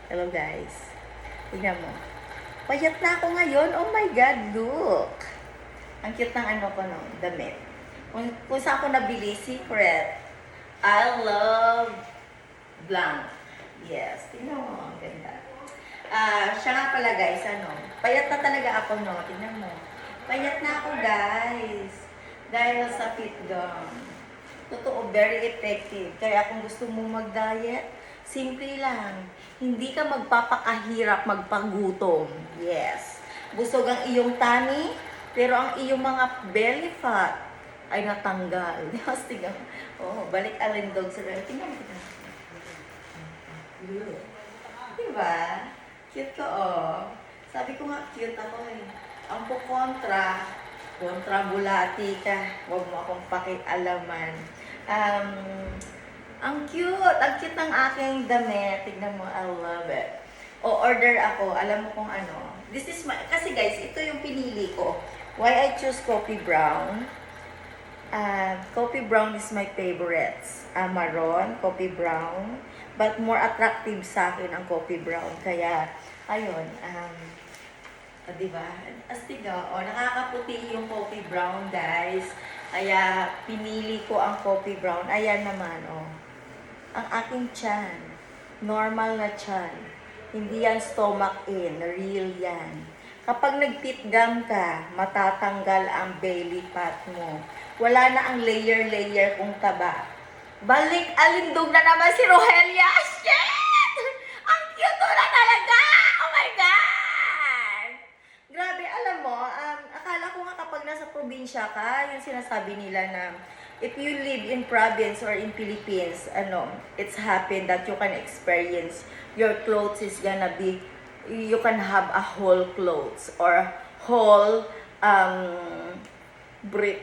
Hello guys. Tingnan mo. Payat na ako ngayon. Oh my God, look. Ang cute ng ano ko no, damit. Kung saan ko nabili, Secret. I love blank. Yes, tingnan mo. Ang ganda. Siya nga pala guys, ano. Payat na talaga ako no. Tingnan mo. Payat na ako guys. Dahil sa fit gum. Totoo, very effective. Kaya kung gusto mo mag-diet, simple lang. Hindi ka magpapakahirap magpagutom. Yes. Busog ang iyong tummy, pero ang iyong mga belly fat ay natanggal. Tingnan mo. Oh, balik alindog sa belly. Tingnan mo. Diba? Cute ko, oh. Sabi ko nga, cute ako eh. Ang kontra bulati ka. Huwag mo akong pakialaman. Ang cute ng aking damit. Tignan mo, I love it. O, order ako. Alam mo kung ano. This is my, kasi guys, ito yung pinili ko. Why I choose coffee brown. Coffee brown is my favorites. Maroon, coffee brown. But more attractive sa akin ang coffee brown. Kaya, ayun, diba? Astiga, nakakaputi yung coffee brown, guys. Kaya, pinili ko ang coffee brown. Ayan naman, ang aking tiyan. Normal na tiyan. Hindi yan stomach in. Real yan. Kapag nagtitgam ka, matatanggal ang belly fat mo. Wala na ang layer-layer kung taba. Balik alindog na naman si Rogelia. Shit! Ang cute na talaga! Oh my God! Grabe, alam mo, akala ko nga kapag nasa probinsya ka, yung sinasabi nila na if you live in province or in Philippines, it's happened that you can experience your clothes is gonna be, you can have a whole clothes or whole brief.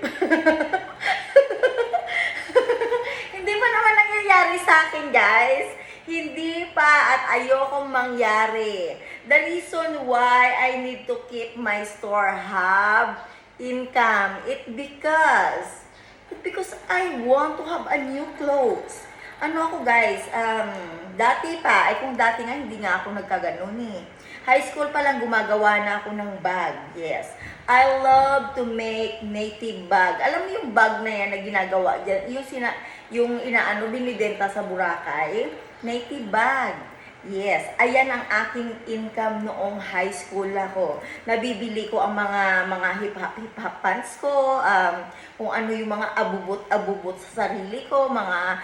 Hindi pa naman nangyayari sa akin, guys. Hindi pa at ayokong mangyari. The reason why I need to keep my store have income, because I want to have a new clothes. Ano ako guys, dati pa, kung dati nga hindi nga ako nagkaganon eh. High school pa lang gumagawa na ako ng bag, yes. I love to make native bag. Alam mo yung bag na yan na ginagawa dyan, yung binibenta sa Boracay, native bag. Yes, ayan ang aking income noong high school ako. Nabibili ko ang mga hip-hop pants ko, kung ano yung mga abubot sa sarili ko, mga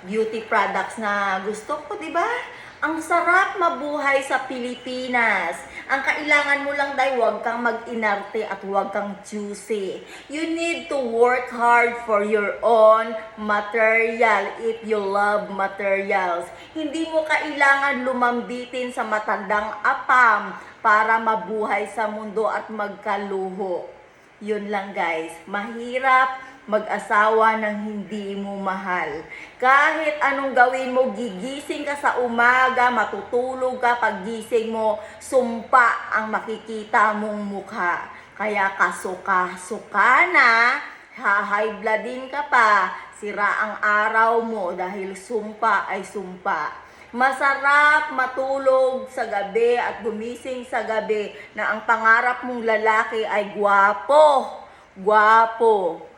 beauty products na gusto ko, di ba? Ang sarap mabuhay sa Pilipinas. Ang kailangan mo lang dahil huwag kang mag-inarte at huwag kang choosy. You need to work hard for your own material if you love materials. Hindi mo kailangan lumambitin sa matandang apam para mabuhay sa mundo at magkaluho. Yun lang guys. Mahirap mag-asawa ng hindi mo mahal. Kahit anong gawin mo, gigising ka sa umaga, matutulog ka, paggising mo, sumpa ang makikita mong mukha. Kaya kasuka-suka na, high bloodin ka pa, sira ang araw mo dahil sumpa ay sumpa. Masarap matulog sa gabi at gumising sa gabi na ang pangarap mong lalaki ay gwapo. Gwapo.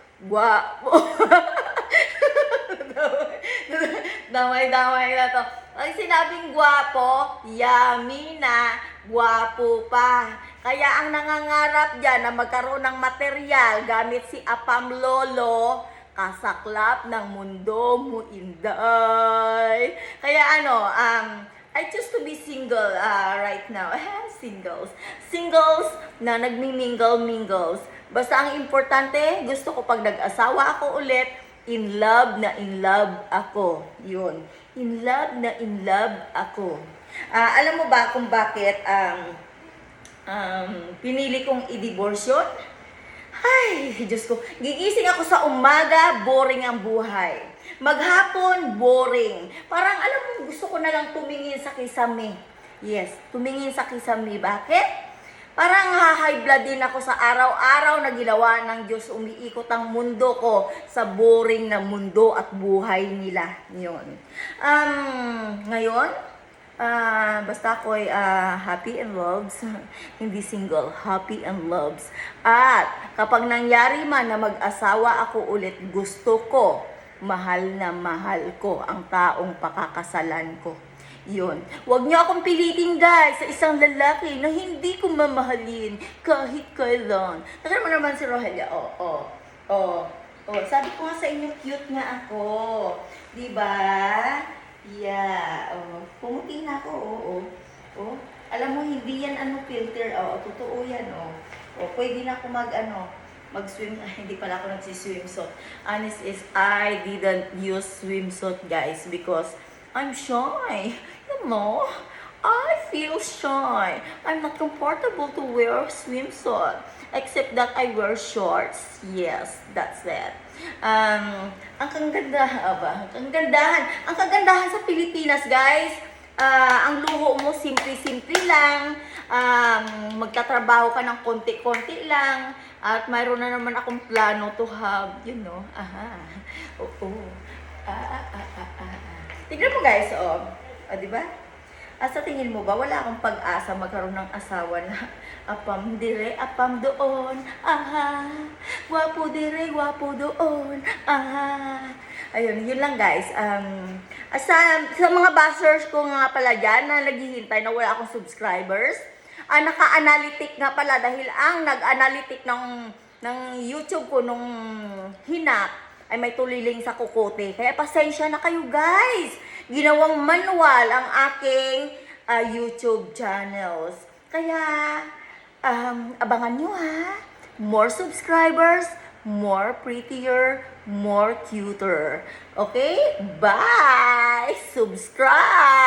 Damay-damay na to. Ang sinabing gwapo, yummy na, gwapo pa. Kaya ang nangangarap dyan na magkaroon ng material gamit si Apam Lolo, kasaklap ng mundo mo, inday. Kaya I choose to be single right now. Singles na nagmi-mingle-mingles. Basta ang importante, gusto ko pag nag-asawa ako ulit, in love ako. Yun. In love ako. Alam mo ba kung bakit pinili kong i-divorce yun? Ay, Diyos ko. Gigising ako sa umaga, boring ang buhay. Maghapon, boring. Parang alam mo, gusto ko na lang tumingin sa kisame. Yes, tumingin sa kisame. Bakit? Parang high blood din ako sa araw-araw na ginawa ng Diyos. Umiikot ang mundo ko sa boring na mundo at buhay nila. Yun. Ngayon, Basta ako'y happy and loves, hindi single, happy and loves. At kapag nangyari man na mag-asawa ako ulit, gusto ko, mahal na mahal ko ang taong pakakasalan ko. Yun. Huwag niyo akong pilitin guys sa isang lalaki na hindi ko mamahalin kahit kailan. Nakita mo naman si Rogelia, sabi ko nga sa inyo, cute nga ako. Diba? Yeah. Pumuti na ako, Alam mo, hindi yan filter. Totoo yan, pwede na ako mag-swim. Hindi pala ako nagsiswimsuit. Honest is, I didn't use swimsuit, guys, because I'm shy. You know, I feel shy. I'm not comfortable to wear swimsuit. Except that I wear shorts. Yes, that's it. Ang kagandahan sa Pilipinas, guys. Ang luho mo, simple-simple lang. Magtatrabaho ka ng konti-konti lang. At mayroon na naman akong plano to have, Tignan mo guys, di ba? Sa tingin mo ba, wala akong pag-asa magkaroon ng asawa na apam dire, apam doon, wapo dire, wapo doon, Ayun, yun lang guys. Sa mga bashers ko nga pala dyan na naghihintay na wala akong subscribers, naka-analytic nga pala dahil ang nag-analytic ng YouTube ko nung hinap ay may tuliling sa kukote. Kaya pasensya na kayo guys. Ginawang manual ang aking YouTube channels. Kaya abangan nyo More subscribers, more prettier, more cuter. Okay? Bye! Subscribe!